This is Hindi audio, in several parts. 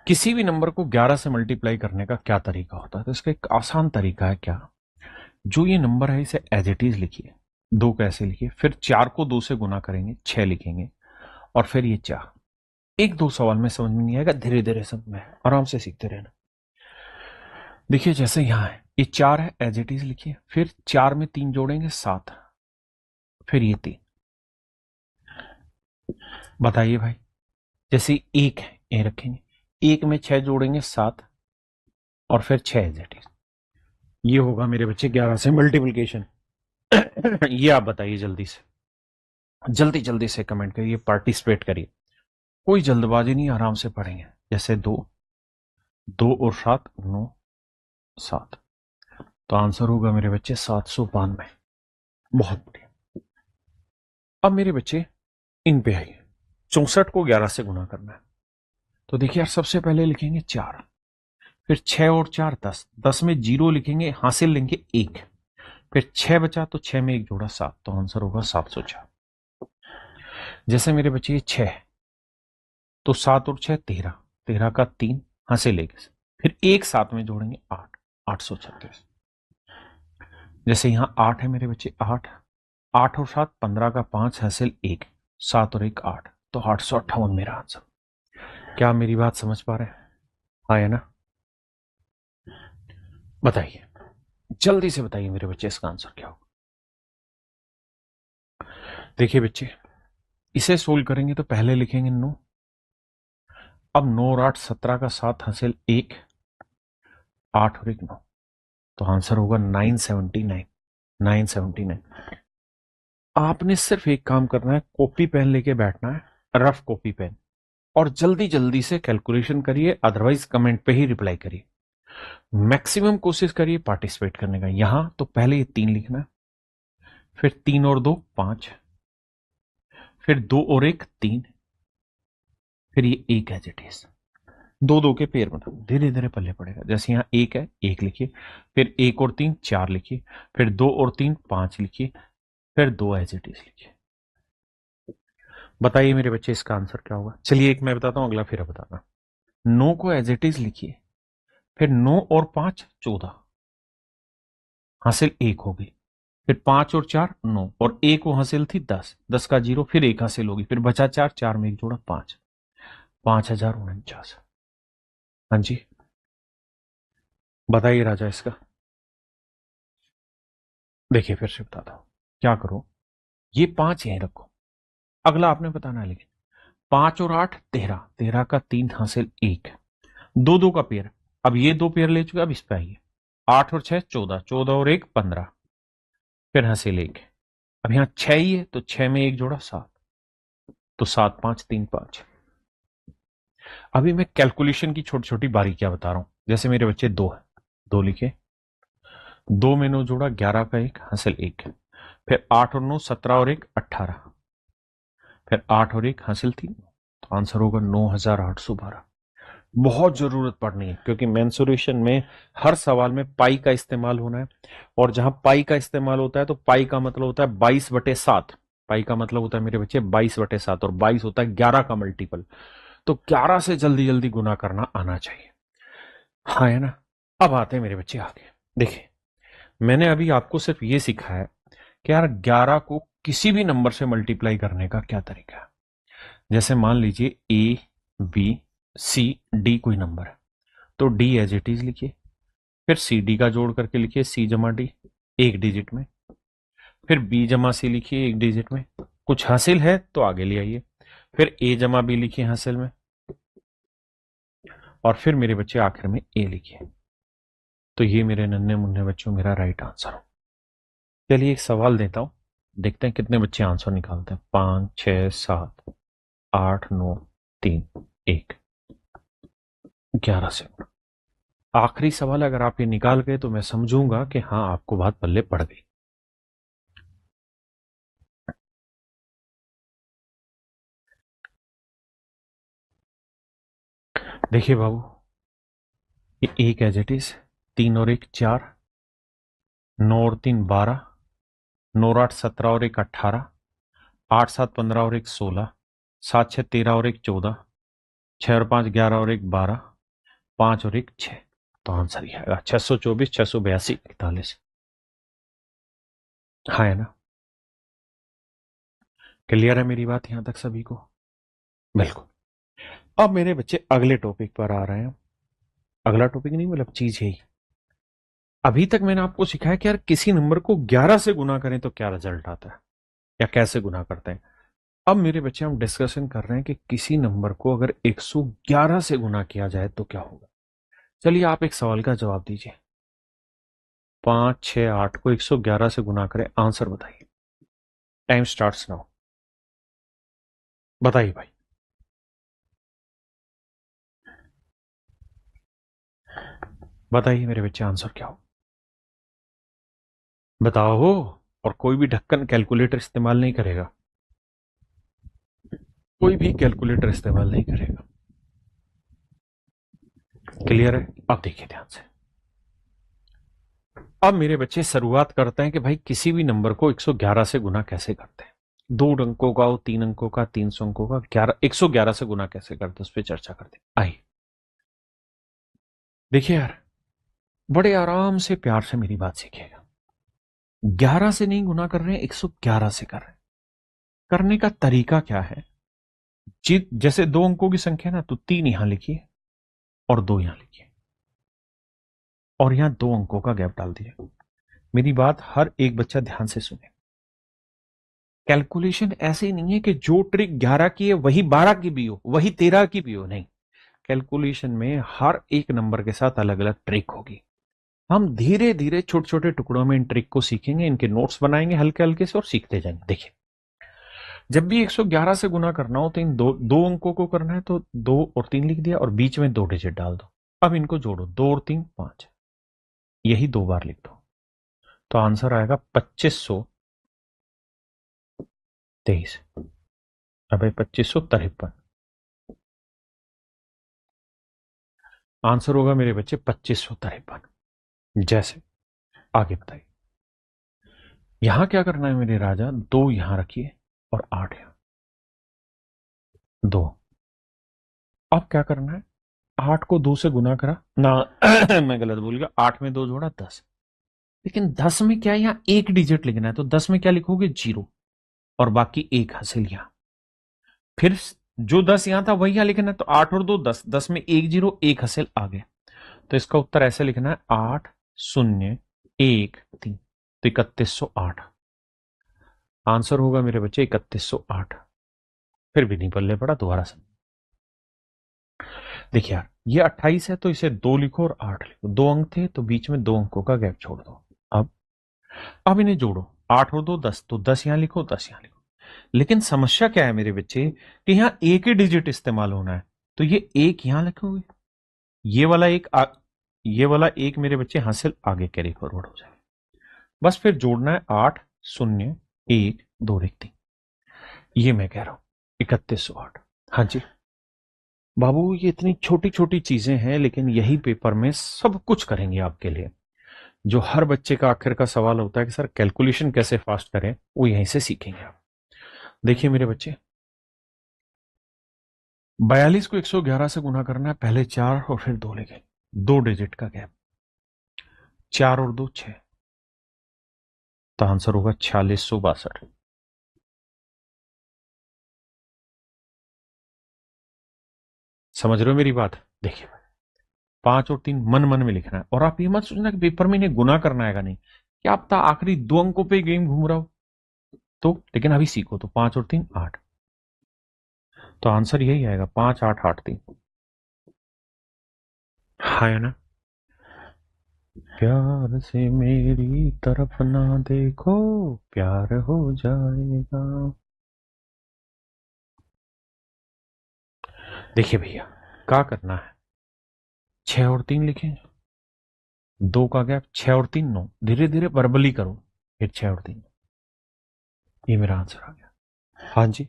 किसी भी नंबर को 11 से मल्टीप्लाई करने का क्या तरीका होता है? तो इसका एक आसान तरीका है। क्या? जो ये नंबर है इसे एज इट इज लिखिए, 2 कैसे लिखिए, फिर 4 को 2 से गुना करेंगे, 6 लिखेंगे, और फिर ये 4। एक दो सवाल में समझ में नहीं आएगा, धीरे धीरे समझ में आराम से सीखते रहना। देखिए जैसे यहां है, ये 4 है, एज इट इज लिखिए, फिर 4 में 3 जोड़ेंगे 7, फिर ये 3। बताइए भाई, जैसे 1 है, ये रखेंगे, 1 में 6 जोड़ेंगे 7, और फिर 6 एज इट इज। ये होगा मेरे बच्चे 11 से मल्टीप्लीकेशन। ये आप बताइए जल्दी से, जल्दी जल्दी से कमेंट करिए, पार्टिसिपेट करिए, कोई जल्दबाजी नहीं, आराम से पढ़ेंगे। जैसे 2, 2 और 7 9, 7, तो आंसर होगा मेरे बच्चे 792। बहुत बढ़िया। अब मेरे बच्चे इन पे आइए, 64 को 11 से गुना करना है। तो देखिए यार, सबसे पहले लिखेंगे 4, फिर 6 और 4 10, 10 में 0 लिखेंगे, हासिल लेंगे 1, फिर 6 बचा तो 6 में 1 जोड़ा 7, तो आंसर होगा 704। जैसे मेरे बच्चे ये 6 है, तो 7 और 6 13, 13 का 3, हासिल 1, फिर एक 7 में जोड़ेंगे 8, 836। जैसे यहां 8 है मेरे बच्चे, 8, 8 और 7 15 का 5, हासिल 1, 7 और 1 8, तो 858 मेरा आंसर। क्या मेरी बात समझ पा रहे हैं? हाँ है ना? बताइए, जल्दी से बताइए मेरे बच्चे, इसका आंसर क्या होगा? देखिए बच्चे, इसे सोल्व करेंगे तो पहले लिखेंगे 9, अब 9 और 8 17 का 7, हासिल 1, 8 और 1 9, तो आंसर होगा 979। 979। आपने सिर्फ एक काम करना है, कॉपी पेन लेके बैठना है, रफ कॉपी पेन, और जल्दी जल्दी से कैलकुलेशन करिए, अदरवाइज कमेंट पे ही रिप्लाई करिए। मैक्सिमम कोशिश करिए पार्टिसिपेट करने का। यहां तो पहले ये 3 लिखना है, फिर 3 और 2 5, फिर 2 और 1 3, फिर ये 1 एज इट इज। 2 2 के पेयर बना, धीरे धीरे पल्ले पड़ेगा। जैसे यहाँ 1 है, 1 लिखिए, फिर 1 और 3 4 लिखिए, फिर 2 और 3 5 लिखिए, फिर 2 एज इट इज लिखिए। बताइए मेरे बच्चे, इसका आंसर क्या होगा? चलिए एक मैं बताता हूं, अगला फिर बताना। 9 को एज इट इज लिखिए, फिर 9 और 5 14, हासिल 1 होगी, फिर 5 और 4 9, और 1 वो हासिल थी 10, 10 का 0, फिर 1 हासिल होगी, फिर बचा 4, 4 में 1 जोड़ा 5, 5049। हाँ जी, बताइए राजा इसका। देखिए फिर से बताता हूं, क्या करो, ये 5 यहीं रखो, अगला आपने बताना है। लेकिन 5 और 8 13, 13 का 3, हासिल 1, 2 2 का पेयर, अब ये 2 पेयर ले चुके, अब इस पे आइए, 8 और 6 14, 14 और 1 15, फिर हासिल 1, अब यहां 6 ही है तो 6 में 1 जोड़ा 7, तो 7 5 3 5। अभी मैं कैलकुलेशन की छोटी छोटी बारीकियां बता रहा हूं। जैसे मेरे बच्चे 2 है, 2 लिखे, 2 में 9 जोड़ा 11 का 1, हासिल 1, फिर 8 और 9 17 और 1 18, फिर 8 और 1 हासिल 3, तो आंसर होगा 9812। बहुत जरूरत पड़नी है, क्योंकि मेंसुरेशन में हर सवाल में पाई का इस्तेमाल होना है, और जहां पाई का इस्तेमाल होता है तो पाई का मतलब होता है 22/7। पाई का मतलब होता है मेरे बच्चे 22/7, और 22 होता है 11 का मल्टीपल। तो 11 से जल्दी जल्दी गुना करना आना चाहिए। हाँ है ना? अब आते हैं मेरे बच्चे आगे। देखिए, मैंने अभी आपको सिर्फ ये सिखाया कि यार 11 को किसी भी नंबर से मल्टीप्लाई करने का क्या तरीका है। जैसे मान लीजिए ए बी सी डी कोई नंबर है, तो डी एज इट इज लिखिए, फिर सी डी का जोड़ करके लिखिए, सी जमा डी एक डिजिट में, फिर बी जमा सी लिखिए एक डिजिट में, कुछ हासिल है तो आगे ले आइए, फिर ए जमा बी लिखिए हासिल में, और फिर मेरे बच्चे आखिर में ए लिखिए। तो ये मेरे नन्हे मुन्ने बच्चों मेरा राइट आंसर हो। चलिए एक सवाल देता हूं, देखते हैं कितने बच्चे आंसर निकालते हैं। 5 6 7 8 9 3 1, 11 से। आखिरी सवाल अगर आप ये निकाल गए तो मैं समझूंगा कि हाँ आपको बात पल्ले पड़ गई। देखिए बाबू, ये 1 एज इट इज, 3 और 1 4, 9 और 3 12, 9 और 8 17 और 1 18, 8 7 15 और 1 16, 7 6 13 और 1 14, 6 और 5 11 और 1 12, 5 और 1 6, तो आंसर ये आएगा 624, 682, 41। हाँ है ना? क्लियर है मेरी बात यहां तक सभी को? बिल्कुल। अब मेरे बच्चे अगले टॉपिक पर आ रहे हैं। अगला टॉपिक नहीं, मतलब चीज यही। अभी तक मैंने आपको सिखाया कि यार किसी नंबर को 11 से गुना करें तो क्या रिजल्ट आता है या कैसे गुना करते हैं। अब मेरे बच्चे हम डिस्कशन कर रहे हैं कि किसी नंबर को अगर 111 से गुना किया जाए तो क्या होगा। चलिए आप एक सवाल का जवाब दीजिए। 5 6 8 को 111 से गुना करें, आंसर बताइए। Time starts now. बताइए भाई। बताइए मेरे बच्चे, आंसर क्या हो? बताओ हो। और कोई भी ढक्कन कैलकुलेटर इस्तेमाल नहीं करेगा। कोई भी कैलकुलेटर इस्तेमाल नहीं करेगा। क्लियर है? अब देखिए ध्यान से। अब मेरे बच्चे शुरुआत करते हैं कि भाई किसी भी नंबर को 111 से गुना कैसे करते हैं। 2 अंकों का हो, 3 अंकों का, 300 अंकों का, 111 से गुना कैसे करते हैं उस पर चर्चा करते हैं। आइए देखिए यार, बड़े आराम से प्यार से मेरी बात सीखिएगा। 11 से नहीं गुना कर रहे हैं, 111 से कर रहे हैं। करने का तरीका क्या है? जैसे 2 अंकों की संख्या ना, तो 3 यहां लिखिए और 2 यहां लिखिए, और यहां 2 अंकों का गैप डाल दीजिए। मेरी बात हर एक बच्चा ध्यान से सुने। कैलकुलेशन ऐसे ही नहीं है कि जो ट्रिक 11 की है वही 12 की भी हो, वही 13 की भी हो, नहीं। कैलकुलेशन में हर एक नंबर के साथ अलग अलग ट्रिक होगी। हम धीरे धीरे छोटे छोटे टुकड़ों में इन ट्रिक को सीखेंगे, इनके नोट्स बनाएंगे हल्के हल्के से और सीखते जाएंगे। देखिए, जब भी 111 से गुना करना हो तो इन दो अंकों को करना है, तो 2 और 3 लिख दिया और बीच में 2 डिजिट डाल दो। अब इनको जोड़ो, 2 और 3 5, यही 2 बार लिख दो, तो आंसर आएगा 2523। अब 2553। आंसर होगा मेरे बच्चे 2553। जैसे आगे बताइए। यहां क्या करना है मेरे राजा? 2 यहां रखिए और 8 यहां। 2। अब क्या करना है? 8 को 2 से गुना करा ना मैं गलत बोल गया। 8 में 2 जोड़ा 10। लेकिन 10 में क्या, यहां एक डिजिट लिखना है, तो 10 में क्या लिखोगे? 0, और बाकी 1 हासिल यहां। फिर जो 10 यहां था वही यहां लिखना है, तो 8 और 2 10, 10 में 1 0, 1 हासिल आ गया। तो इसका उत्तर ऐसे लिखना है 801 3, तो 3108। आंसर होगा मेरे बच्चे 3108। फिर भी नहीं पल्ले पड़ा, दोबारा से। देखिए यार, ये 28 है तो इसे 2 लिखो और 8 लिखो। 2 अंक थे तो बीच में 2 अंकों का गैप छोड़ दो। अब इन्हें जोड़ो, 8 और 2 10, तो 10 यहां लिखो, 10 यहां लिखो। लेकिन समस्या क्या है मेरे बच्चे, कि यहां एक ही डिजिट इस्तेमाल होना है, तो ये एक यहां लिखोगे, ये वाला एक ये वाला एक मेरे बच्चे हासिल आगे कैरी फॉरवर्ड हो जाए। बस फिर जोड़ना है 801 2 ये मैं कह रहा हूं 3108। हाँ जी बाबू, ये इतनी छोटी छोटी चीजें हैं, लेकिन यही पेपर में सब कुछ करेंगे आपके लिए। जो हर बच्चे का आखिर का सवाल होता है कि सर कैलकुलेशन कैसे फास्ट करें, वो यहीं से सीखेंगे आप। देखिए मेरे बच्चे, 42 को 111 से गुना करना है। पहले 4 और फिर 2 लेंगे, 2 डिजिट का गैप। 4 और 2 6, तो आंसर होगा 4662। समझ रहे हो मेरी बात? देखिए, 5 और 3 मन मन में लिखना है, और आप ये मत सोचना कि पेपर में इन्हें गुना करना है नहीं। क्या पता आखिरी 2 अंकों पे गेम घूम रहा हो, तो लेकिन अभी सीखो। तो 5 और 3 8, तो आंसर यही आएगा 5883। हाँ है ना? प्यार से मेरी तरफ ना देखो, प्यार हो जाएगा। देखिए भैया, क्या करना है? 6 और 3 लिखें, 2 का गैप, 6 और 3 9, धीरे धीरे वर्बली करो, फिर 6 और 3। ये मेरा आंसर आ गया। हाँ जी,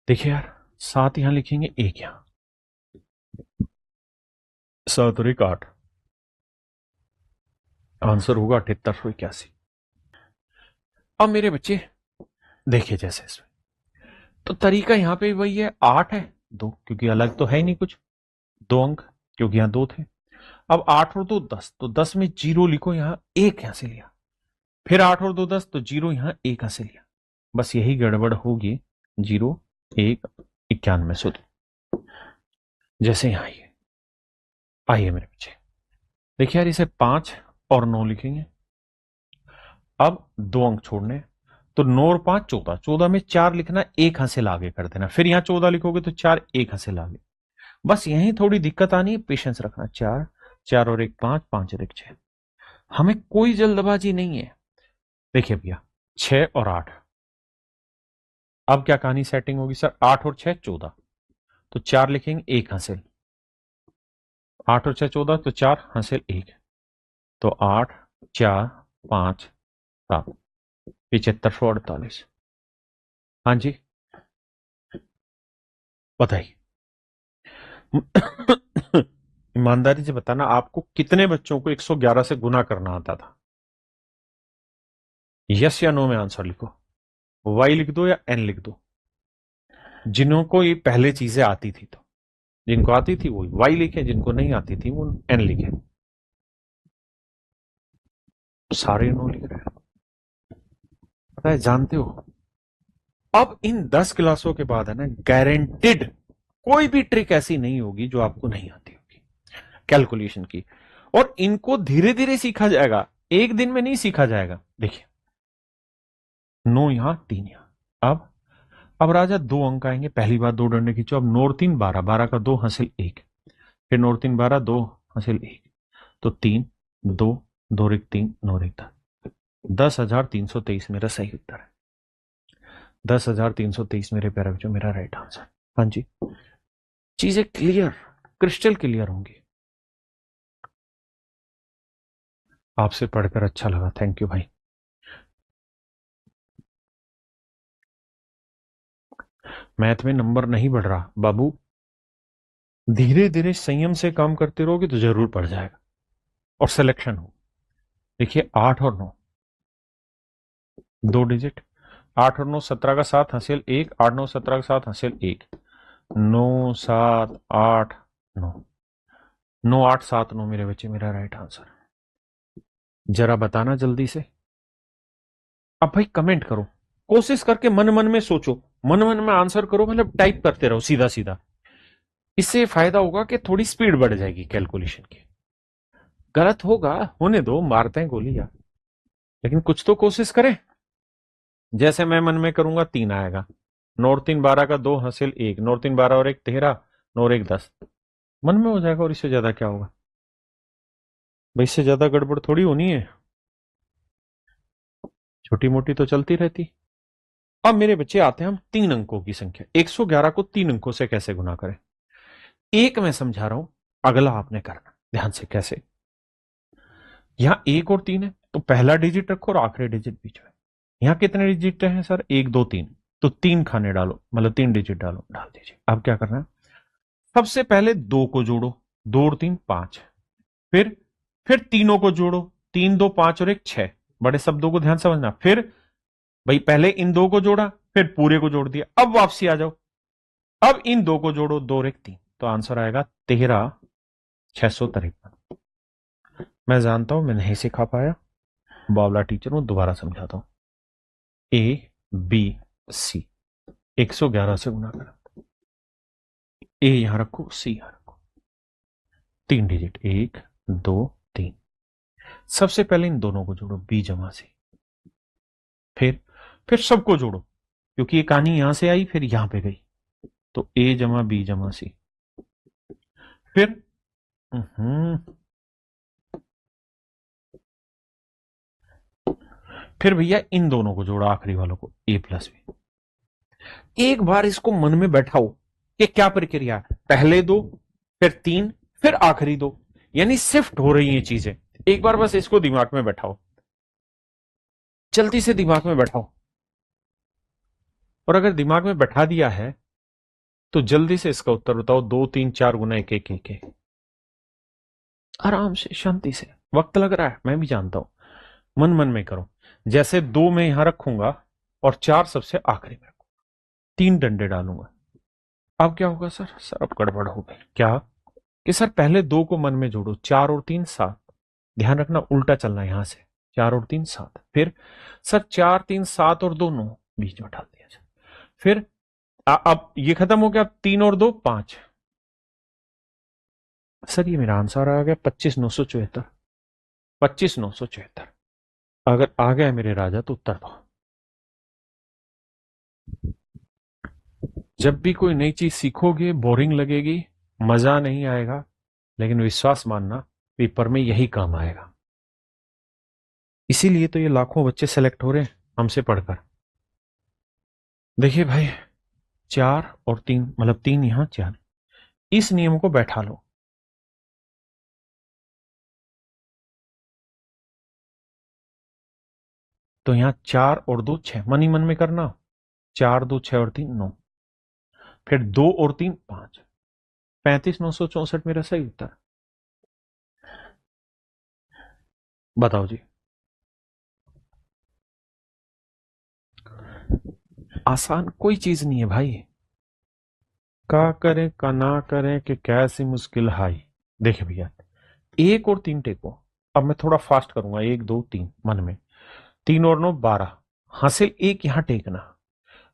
देखिए यार, 7 यहां लिखेंगे, 1 यहां, 7 और 1 8। आंसर होगा 7881। अब मेरे बच्चे देखिए, जैसे इसमें तो तरीका यहां पे वही है, 8 है 2, क्योंकि अलग तो है ही नहीं कुछ, 2 अंक, क्योंकि यहां 2 थे। अब 8 और 2 10, तो 10 में 0 लिखो, यहां 1 यहां से लिया, फिर 8 और 2 10, तो 0 यहां 1 यहां से लिया, बस यही गड़बड़ होगी। 0 1 91 जैसे यहां आइए मेरे पीछे देखिए यार, इसे 5 और 9 लिखेंगे। अब 2 अंक छोड़ने, तो 9 और 5 14, 14 में 4 लिखना, 1 हासिल आगे कर देना, फिर यहां 14 लिखोगे तो 4 1 हासिल आगे। बस यही थोड़ी दिक्कत आनी है, पेशेंस रखना। 4 4 और 1 5, 5 और 1 6, हमें कोई जल्दबाजी नहीं है। देखिए भैया 6 और 8, अब क्या कहानी सेटिंग होगी सर? 8 और 6 14, तो 4 लिखेंगे, 1 हासिल, 8 और 6 14, तो 4 हासिल 1, तो 8 4 5 7 7548। हाँ जी बताइए। ईमानदारी से बताना, आपको कितने बच्चों को 111 से गुना करना आता था? यस या नो में आंसर लिखो, वाई लिख दो या एन लिख दो। जिनको ये पहले चीजें आती थी, तो जिनको आती थी वो वाई लिखे, जिनको नहीं आती थी वो एन लिखे। सारे नो लिख रहे हैं, पता है, जानते हो। अब इन 10 क्लासों के बाद है ना, गारंटेड कोई भी ट्रिक ऐसी नहीं होगी जो आपको नहीं आती होगी कैलकुलेशन की, और इनको धीरे धीरे सीखा जाएगा, एक दिन में नहीं सीखा जाएगा। देखिए 9 यहां 3 यहां, अब राजा 2 अंक आएंगे, पहली बार 2 डंडे खींचो, अब 9 और 3 12, 12 का 2 हासिल 1, फिर 9 और 3 12, 2 हासिल 1, तो 3 2 2 और 1 3, 9 और 1 10, 10,323 मेरा सही उत्तर है। 10,323 मेरे प्यारे बच्चों, मेरा राइट आंसर। हाँ जी, चीजें क्लियर, क्रिस्टल क्लियर होंगी। आपसे पढ़कर अच्छा लगा, थैंक यू भाई। मैथ में नंबर नहीं बढ़ रहा बाबू, धीरे धीरे संयम से काम करते रहोगे तो जरूर बढ़ जाएगा, और सिलेक्शन हो। देखिए 8 और 9 2 डिजिट, 8 और 9 17 का 7 हासिल 1, 8 9 17 का 7 हासिल 1, 9 7 8 9, 9 8 7 9 मेरे बच्चे, मेरा राइट आंसर। जरा बताना जल्दी से। अब भाई कमेंट करो, कोशिश करके मन मन में सोचो, मन मन में आंसर करो, मतलब टाइप करते रहो सीधा सीधा। इससे फायदा होगा कि थोड़ी स्पीड बढ़ जाएगी कैलकुलेशन की। गलत होगा होने दो, मारते हैं गोली यार, लेकिन कुछ तो कोशिश करें। जैसे मैं मन में करूंगा 3 आएगा, 9 और 3 12 का 2 हासिल 1, 9 और 3 12 और 1 13, 9 और 1 10, मन में हो जाएगा, और इससे ज्यादा क्या होगा भाई? इससे ज्यादा गड़बड़ थोड़ी होनी है, छोटी मोटी तो चलती रहती। अब मेरे बच्चे आते हैं हम 3 अंकों की संख्या, 111 को 3 अंकों से कैसे गुना करें। एक मैं समझा रहा हूं, अगला आपने करना ध्यान से। कैसे? यहां 1 और 3 है, तो पहला डिजिट रखो और आखिरी डिजिट बीच में। यहां कितने डिजिट हैं सर? 1 2 3, तो 3 खाने डालो, मतलब 3 डिजिट डालो, डाल दीजिए। अब क्या करना है, सबसे पहले 2 को जोड़ो, 2 और 3 5, फिर तीनों को जोड़ो, 3 2 5 और 1 6, बड़े शब्दों को ध्यान समझना। फिर भाई पहले इन 2 को जोड़ा, फिर पूरे को जोड़ दिया, अब वापसी आ जाओ, अब इन 2 को जोड़ो, 2 और 1 3, तो आंसर आएगा 13,653। मैं जानता हूं मैं नहीं सिखा पाया, बावला टीचर हूं, दोबारा समझाता हूं। ए बी सी 111 से गुना करा, ए यहां रखो, सी यहां रखो, 3 डिजिट 1 2 3, सबसे पहले इन दोनों को जोड़ो, बी जमा सी, फिर सबको जोड़ो, क्योंकि ये कहानी यहां से आई फिर यहां पे गई, तो ए जमा बी जमा सी, फिर फिर भैया इन दोनों को जोड़ा, आखिरी वालों को, ए प्लस बी। एक बार इसको मन में बैठाओ कि क्या प्रक्रिया है, पहले 2 फिर 3 फिर आखिरी 2, यानी शिफ्ट हो रही हैं चीजें। एक बार बस इसको दिमाग में बैठाओ, जल्दी से दिमाग में बैठाओ, और अगर दिमाग में बैठा दिया है तो जल्दी से इसका उत्तर बताओ। 2 3 4 गुना 1 1 1 1, आराम से शांति से। वक्त लग रहा है मैं भी जानता हूं, मन मन में करो। जैसे 2 मैं यहां रखूंगा और 4 सबसे आखिरी में रखूंगा, 3 डंडे डालूंगा, अब क्या होगा सर? सर अब गड़बड़ हो गई। क्या? कि सर पहले दो को मन में जोड़ो, 4 और 3 7। ध्यान रखना उल्टा चलना यहां से, 4 और 3 7। फिर सर 4 3 7 और 2 9 बीच में डाल दिया जाए। फिर अब ये खत्म हो गया, 3 और 2 5। सर ये मेरा आंसर आ गया 25,974। 25,974। अगर आ गया मेरे राजा तो उत्तर दो। जब भी कोई नई चीज सीखोगे बोरिंग लगेगी, मजा नहीं आएगा, लेकिन विश्वास मानना पेपर में यही काम आएगा। इसीलिए तो ये लाखों बच्चे सेलेक्ट हो रहे हैं हमसे पढ़कर। देखिए भाई, 4 और 3 मतलब 3 यहां 4, इस नियम को बैठा लो। तो यहां 4 और 2 6, मन ही मन में करना। 4 2 6 और 3 9। फिर 2 और 3 5। 35,964 मेरा सही उत्तर। बताओ जी। आसान कोई चीज नहीं है भाई। का करें का ना करें कि कैसी मुश्किल हाई। देखिए भैया, 1 और 3 टेको। अब मैं थोड़ा फास्ट करूंगा, 1 2 3 मन में। 3 और 9 12, हासिल एक यहां टेकना।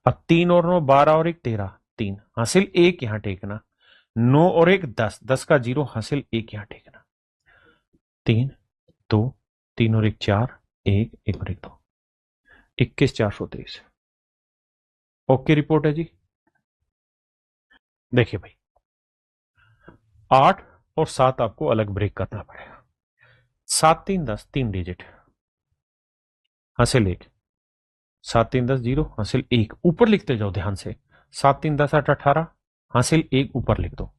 अब 3 और 9 12 और 1 13, 3 हासिल एक यहां टेकना। 9 और 1 10, 10 का 0 हासिल एक यहां टेकना। 3 2, 3 और 1 4, 1 1 और 1 2, 21,423। ओके रिपोर्ट है जी। देखिए भाई, 8 और 7 आपको अलग ब्रेक करना पड़ेगा। 7 3 10, 3 डिजिट, हासिल एक। 7 3 10 0, हासिल एक। ऊपर लिखते जाओ ध्यान से। 7 3 10 8 18, हासिल एक ऊपर लिख दो।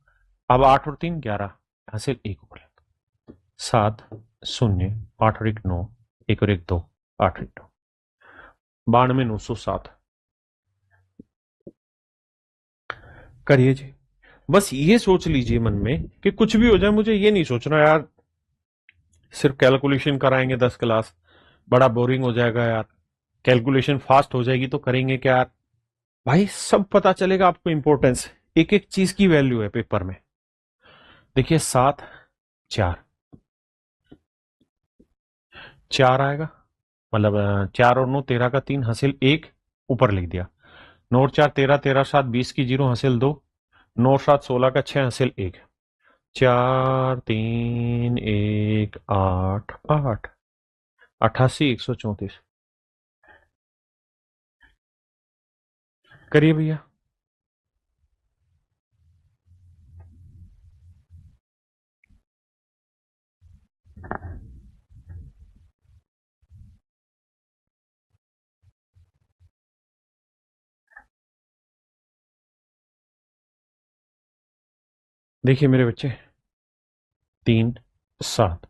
अब 8 और 3 11, हासिल एक ऊपर लिख दो। 7 0 8 और 1 9, 1 और 1 2, 8 और 1 2, 92,907। करिए जी। बस ये सोच लीजिए मन में कि कुछ भी हो जाए, मुझे ये नहीं सोचना यार सिर्फ कैलकुलेशन कराएंगे 10 क्लास, बड़ा बोरिंग हो जाएगा यार। कैलकुलेशन फास्ट हो जाएगी तो करेंगे क्या यार। भाई सब पता चलेगा आपको, इंपॉर्टेंस एक एक चीज की वैल्यू है पेपर में। देखिए 7 4, 4 आएगा, मतलब 4 और 9 13 का 3, हासिल एक ऊपर लिख दिया। 9 और 4 13, 13 7 20 की 0, हासिल 2। 9 और 7 16 का 6, हासिल एक। 4 3 1 8 8, 88,134। करिए भैया। देखिए मेरे बच्चे, 3 7,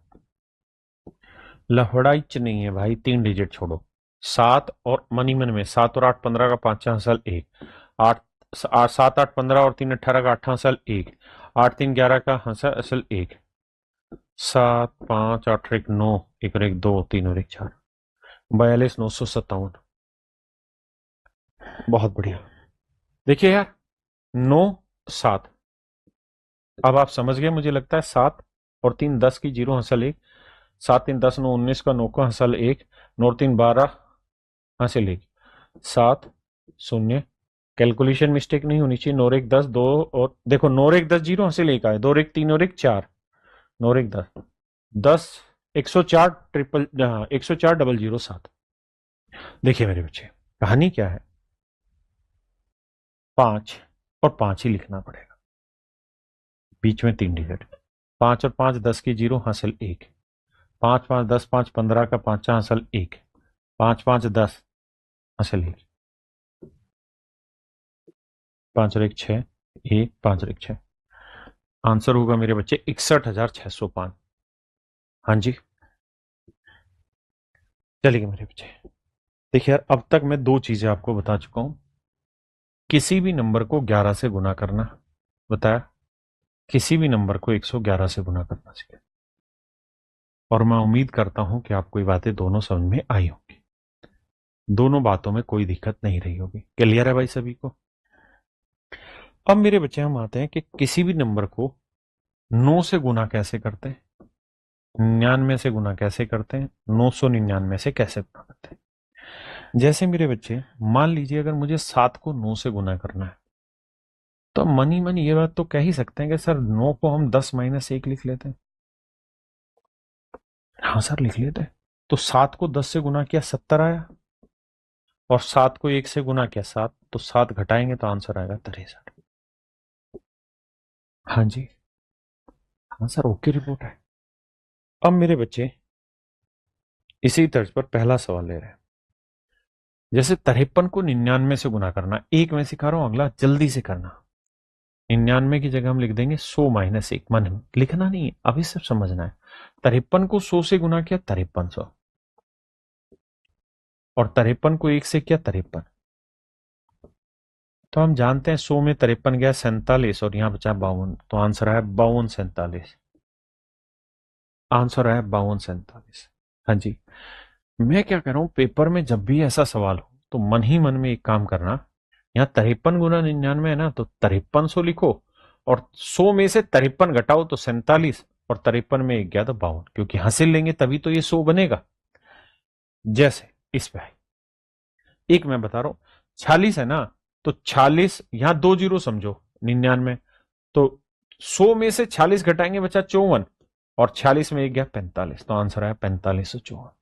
लफड़ाइच नहीं है भाई, 3 डिजिट छोड़ो। 7 और मनी मन में 7 और 8 15 का 5 हासिल एक। 8 7 8 15 और 3 18 का 8 हासिल एक। 8 3 11 का हासिल एक। 7 5 8 और 1 9, 1 और 1 2, 3 और 1 4, 42,957। बहुत बढ़िया। देखिए यार, 9 7, अब आप समझ गए मुझे लगता है। 7 और 3 10 की 0, हासिल एक। 7 3 10 9 19 का 9 का हासिल एक। 9 और 3 12, हासिल एक। 7 0, कैलकुलेशन मिस्टेक नहीं होनी चाहिए। 9 और 1 10, 2 और देखो 9 और 1 10 0, हासिल एक आए। 2 और 1 3 और 1 4, 9 और 1 10, 10 104 ट्रिपल, हाँ 104,007। देखिए मेरे बच्चे, कहानी क्या है? 5 और 5 ही लिखना पड़ेगा, बीच में 3 डिजिट। 5 और 5 10 की 0, हासिल एक। 5 5 10 5 15 का 5 हासिल एक। 5 5 10, हासिल एक। 5 और 1 6, 1 5 और 1 6। आंसर होगा मेरे बच्चे 61,605। हाँ जी। चलिए मेरे बच्चे, देखिए यार, अब तक मैं दो चीजें आपको बता चुका हूं। किसी भी नंबर को 11 से गुना करना बताया, किसी भी नंबर को 111 से गुना करना सीखा। और मैं उम्मीद करता हूं कि आपको ये बातें दोनों समझ में आई होंगी, दोनों बातों में कोई दिक्कत नहीं रही होगी। क्लियर है भाई सभी को? अब मेरे बच्चे हम आते हैं कि किसी भी नंबर को 9 से गुना कैसे करते हैं, 99 से गुना कैसे करते हैं, 999 से कैसे गुना करते हैं। जैसे मेरे बच्चे मान लीजिए अगर मुझे 7 को 9 से गुना करना है तो मन ही मन ये बात तो कह ही सकते हैं कि सर 9 को हम 10-1 लिख लेते हैं। हाँ सर लिख लेते हैं। तो 7 को 10 से गुना किया 70 आया, और 7 को 1 से गुना किया 7, तो 7 घटाएंगे तो आंसर आएगा 63। हाँ जी, हाँ सर ओके रिपोर्ट है। अब मेरे बच्चे इसी तर्ज पर पहला सवाल ले रहे हैं। जैसे 53 को 99 से गुना करना, एक मैं सिखा रहा हूं, अगला जल्दी से करना। 99 की जगह हम लिख देंगे 100-1, मन लिखना नहीं है, अभी सिर्फ समझना है। 53 को 100 से गुना किया 5300, और 53 को 1 से किया 53। तो हम जानते हैं 100 में 53 गया 47, और यहां बचा 52, तो आंसर आया 52-47। आंसर आया 52-47। हाँ जी, मैं क्या कह रहा हूं, पेपर में जब भी ऐसा सवाल हो तो मन ही मन में एक काम करना, यहाँ 53 गुना 99 है ना, तो 5300 लिखो, और 100 में से 53 घटाओ तो 47, और 53 में 1 गया तो 52, क्योंकि हासिल लेंगे तभी तो ये 100 बनेगा। जैसे इस पे एक मैं बता रहा हूं, 46 है ना, तो 46 यहां 2 जीरो समझो 99, तो 100 में से 46 घटाएंगे बचा 54, और 46 में 1 गया 45, तो आंसर आया 4554।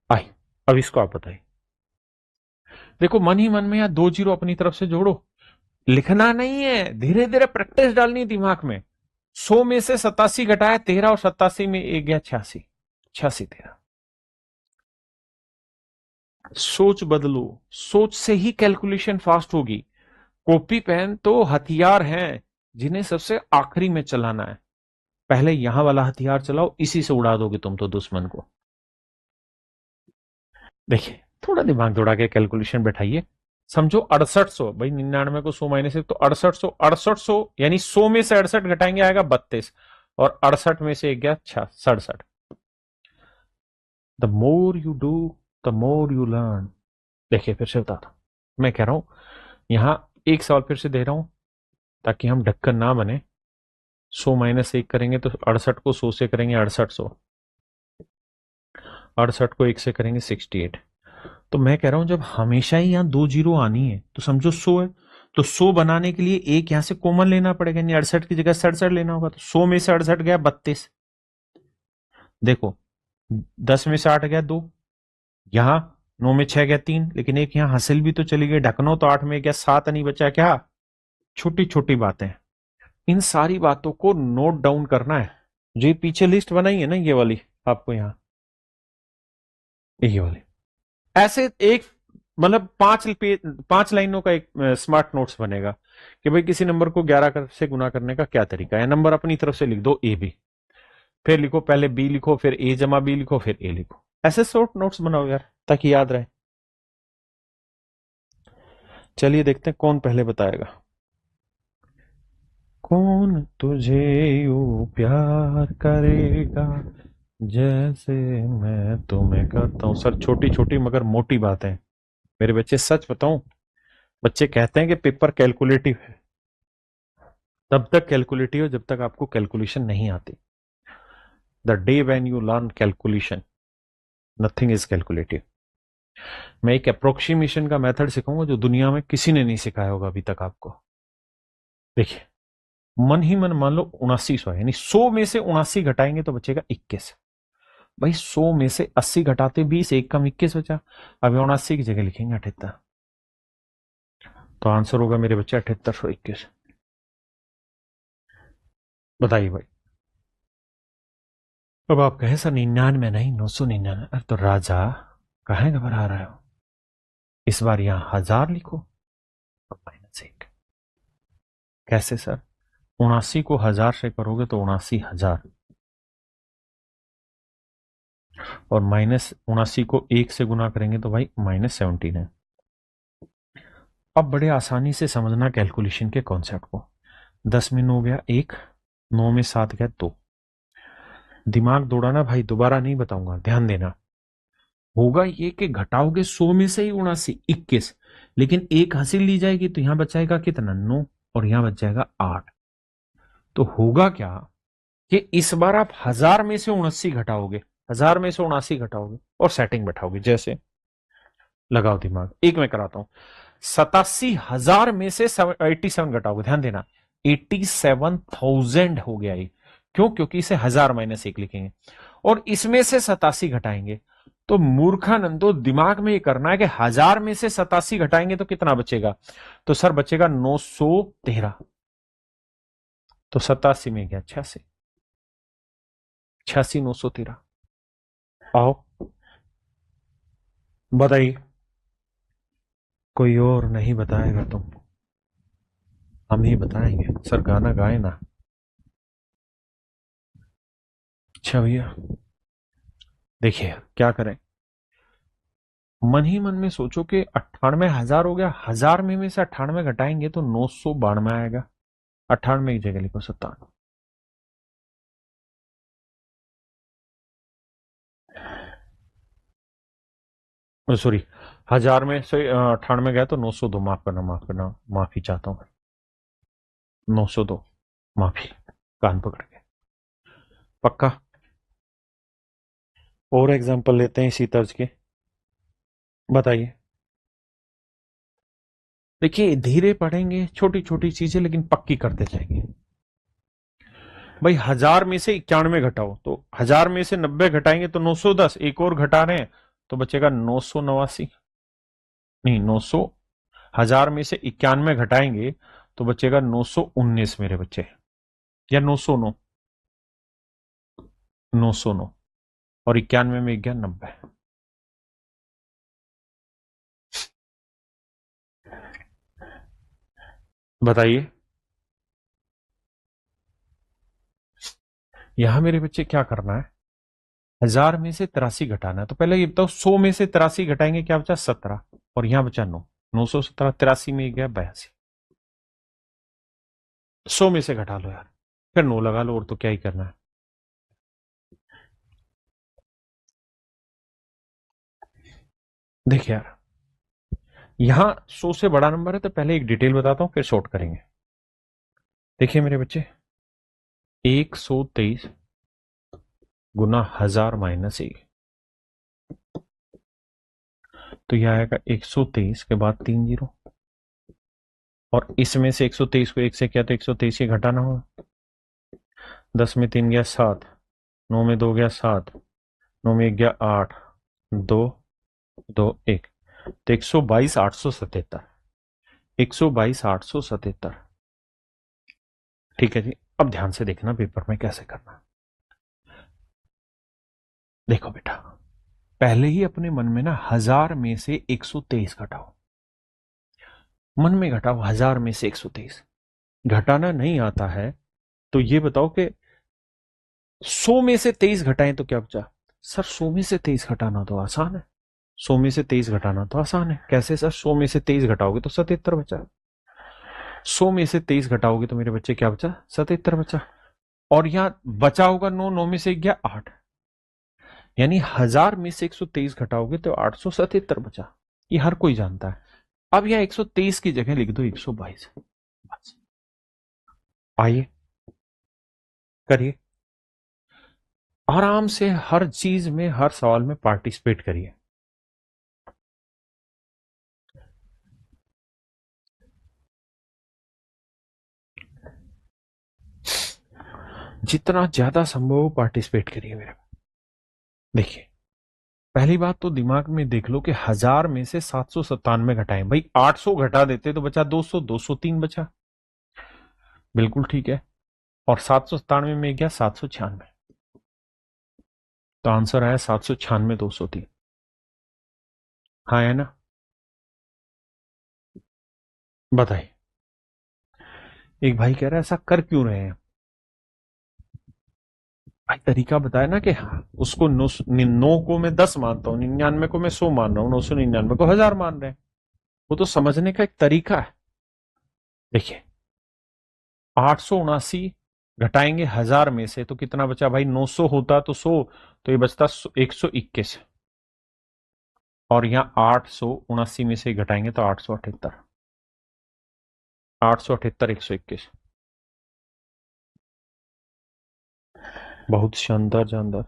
आई, अब इसको आप बताइए। देखो मन ही मन में या 2 जीरो अपनी तरफ से जोड़ो, लिखना नहीं है, धीरे धीरे प्रैक्टिस डालनी है दिमाग में। 100 में से 87 घटाया 13, और 87 में 1 गया 86, 86-13। सोच बदलो, सोच से ही कैलकुलेशन फास्ट होगी। कॉपी पेन तो हथियार हैं जिन्हें सबसे आखिरी में चलाना है, पहले यहां वाला हथियार चलाओ, इसी से उड़ा दोगे तुम तो दुश्मन को। देखिए थोड़ा दिमाग दौड़ा के कैलकुलेशन बैठाइए, समझो 6800, भाई 99 को 100-1, तो 6800, 6800 यानी 100 में से 68 घटाएंगे आएगा 32, और 68 में से 1 गया 67। The more you do the more you learn. देखिए फिर से बताता हूं, मैं कह रहा हूं यहां एक सवाल फिर से दे रहा हूं ताकि हम ढक्कन ना बने। 100-1 करेंगे तो 68 को 100 से करेंगे 6800, 68 को 1 से करेंगे 68। तो मैं कह रहा हूं जब हमेशा ही यहां 2 जीरो आनी है तो समझो 100 है, तो 100 बनाने के लिए एक यहां से कॉमन लेना पड़ेगा, यानी 68 की जगह 67 लेना होगा, तो 100 में से 68 गया 32। देखो 10 में से 8 गया 2, यहां 9 में 6 गया 3, लेकिन एक यहां हासिल भी तो चली गई, ढकनो तो 8 में गया 7 नहीं बचा क्या। छोटी छोटी बातें, इन सारी बातों को नोट डाउन करना है। जो ये पीछे लिस्ट बनाई है ना ये वाली, आपको यहां ये वाली ऐसे एक, मतलब 5 लाइनों का एक स्मार्ट नोट्स बनेगा कि भाई किसी नंबर को 11 से गुना करने का क्या तरीका है। नंबर अपनी तरफ से लिख दो ए बी, फिर लिखो पहले बी लिखो, फिर ए जमा बी लिखो, फिर ए लिखो। ऐसे शॉर्ट नोट्स बनाओ यार ताकि याद रहे। चलिए देखते हैं कौन पहले बताएगा। कौन तुझे यूं प्यार करेगा जैसे मैं तुम्हें करता हूं। सर छोटी छोटी मगर मोटी बातें। मेरे बच्चे सच बताऊं, बच्चे कहते हैं कि पेपर कैलकुलेटिव है, तब तक कैलकुलेटिव है जब तक आपको कैलकुलेशन नहीं आती। The day when you learn calculation, nothing is calculative. मैं एक अप्रोक्सीमेशन का मेथड सिखाऊंगा जो दुनिया में किसी ने नहीं सिखाया होगा अभी तक आपको। देखिए मन ही मन मान लो 7900 यानी 100 में से 79 घटाएंगे तो बचेगा 21। भाई 100 में से 80 घटाते 20, एक कम 21 बचा, अब 79 की जगह लिखेंगे 78, तो आंसर होगा मेरे बच्चे 7821। बताइए भाई। अब आप कहें सर 99 नहीं 999, अरे तो राजा कहे घबरा रहे हो, इस बार यहां 1000 लिखो और -1। कैसे सर, 79 को 1000 से करोगे तो 79,000, और -79 को 1 से गुना करेंगे तो भाई -17 है। अब बड़े आसानी से समझना कैलकुलेशन के कॉन्सेप्ट को। 10 में 9 गया 1, 9 में 7 गया 2। दिमाग दौड़ाना भाई, दोबारा नहीं बताऊंगा, ध्यान देना। होगा ये कि घटाओगे 100 में से ही 79 21, लेकिन एक हासिल ली जाएगी तो यहां बचाएगा कितना 9, और यहां बच जाएगा 8। तो होगा क्या कि इस बार आप 1000 में से 79 घटाओगे, 1000 में से 79 घटाओगे और सेटिंग बैठाओगे। जैसे लगाओ दिमाग, एक मैं कराता हूं। 87,000 में से 87 घटाओगे, ध्यान देना 87,000 हो गया ये। क्यों? क्योंकि इसे 1000 - 1 लिखेंगे और इसमें से 87 घटाएंगे। तो मूर्खानंदो, दिमाग में ये करना है कि 1000 में से 87 घटाएंगे तो कितना बचेगा। तो सर बचेगा 913। तो 87 में गया 86, 86 913। आओ बताइए। कोई और नहीं बताएगा तुम, हम ही बताएंगे। सर गाना गाए ना। अच्छा भैया देखिए क्या करें। मन ही मन में सोचो कि 98,000 हो गया, 1000 में से 98 घटाएंगे तो 992 आएगा। 98 की जगह लिखो 97। सॉरी, 1000 में से 98 गया तो 902। माफ करना, माफ करना, माफी चाहता हूँ। 902, माफी, कान पकड़ के। पक्का? और एग्जांपल लेते हैं इसी तर्ज के। बताइए। देखिए धीरे पढ़ेंगे, छोटी छोटी चीजें लेकिन पक्की करते जाएंगे। भाई 1000 में से 91 घटाओ, तो 1000 में से 90 घटाएंगे तो 910। एक और घटा रहे हैं तो बचेगा 989। नहीं, 900। 1000 में से 91 घटाएंगे तो बचेगा 919 मेरे बच्चे, या 909। 909 और 91 में गया 90। बताइए। यहां मेरे बच्चे क्या करना है, 1000 में से 83 घटाना है। तो पहले ये बताओ 100 में से 83 घटाएंगे क्या बचा, 17। और यहां बचा 9। 917, 83 में गया 82। 100 में से घटा लो यार, फिर 9 लगा लो, और तो क्या ही करना है। देखिए यार, यहां 100 से बड़ा नंबर है तो पहले एक डिटेल बताता हूं, फिर शॉर्ट करेंगे। देखिए मेरे बच्चे, 123 गुना 1000 - 1, तो यह आएगा 123 के बाद 3 जीरो। और इसमें से 123 को 1 से किया तो 123 ही घटाना होगा। 10 में 3 गया 7, 9 में 2 गया 7, 9 में 1 गया 8, 2 2 1, तो 122,877। 122,877। ठीक है जी। अब ध्यान से देखना पेपर में कैसे करना। देखो बेटा, पहले ही अपने मन में ना 1000 में से 123 घटाओ। मन में घटाओ 1000 में से 123। घटाना नहीं आता है तो ये बताओ कि 100 में से 23 घटाएं तो क्या बचा। सर 100 में से 23 घटाना तो आसान है। 100 में से 23 घटाना तो आसान है। कैसे सर? 100 में से 23 घटाओगे तो 77 बचा। 100 में से 23 घटाओगे तो मेरे बच्चे क्या बचा, 77 बचा। और यहां बचा होगा 9, 9 में से 1 गया 8, यानी 1000 में से 123 घटाओगे तो 877 बचा। ये हर कोई जानता है। अब यहां 123 की जगह लिख दो 122। बस। आइए करिए, आराम से हर चीज में, हर सवाल में पार्टिसिपेट करिए। जितना ज्यादा संभव हो पार्टिसिपेट करिए मेरे। देखिए, पहली बात तो दिमाग में देख लो कि 1000 में से 797 घटाएं। भाई 800 घटा देते तो बचा 200, 203 बचा। बिल्कुल ठीक है। और 797 में गया 796, तो आंसर आया 796 203। हाँ है ना? बताइए। एक भाई कह रहा है ऐसा कर क्यों रहे हैं। भाई तरीका बताया ना कि हाँ, उसको 9 को मैं 10 मानता हूं, 99 को मैं 100 मान रहा हूं, 999 को 1000 मान रहे हैं। वो तो समझने का एक तरीका है। देखिए, 879 घटाएंगे 1000 में से तो कितना बचा भाई, 900 होता तो 100, तो ये बचता 121। और यहां 879 में से घटाएंगे तो 878। 878, 121। बहुत शानदार जानदार।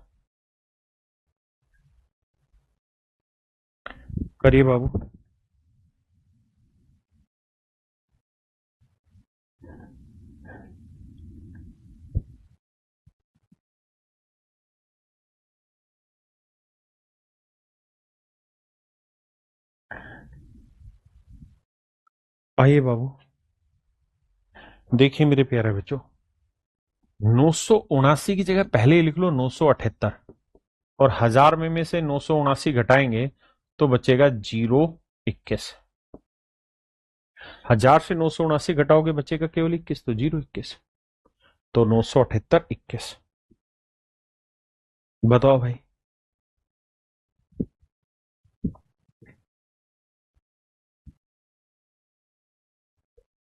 करिए बाबू। आइए बाबू। देखिए मेरे प्यारे बच्चों, 979 की जगह पहले ही लिख लो 978, और 1000 में से 979 घटाएंगे तो बचेगा 021। 1000 से 979 घटाओगे बचेगा केवल 21, तो 021। तो 978, 21। बताओ भाई।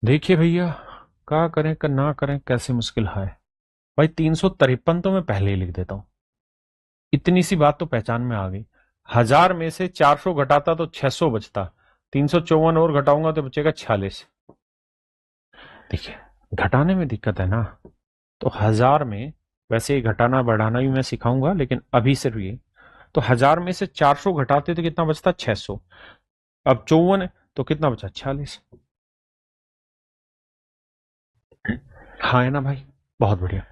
देखिए भैया, क्या करें का ना करें, कैसे मुश्किल है भाई। 353 तो मैं पहले ही लिख देता हूं। इतनी सी बात तो पहचान में आ गई। 1000 में से 400 घटाता तो 600 बचता। 354 और घटाऊंगा तो बचेगा 46। देखिए, घटाने में दिक्कत है ना, तो 1000 में, वैसे ही घटाना बढ़ाना भी मैं सिखाऊंगा, लेकिन अभी सिर्फ ये। तो 1000 में से 400 घटाते तो कितना बचता? 600। अब 54 है तो कितना बचा? 46। हाँ है ना भाई, बहुत बढ़िया।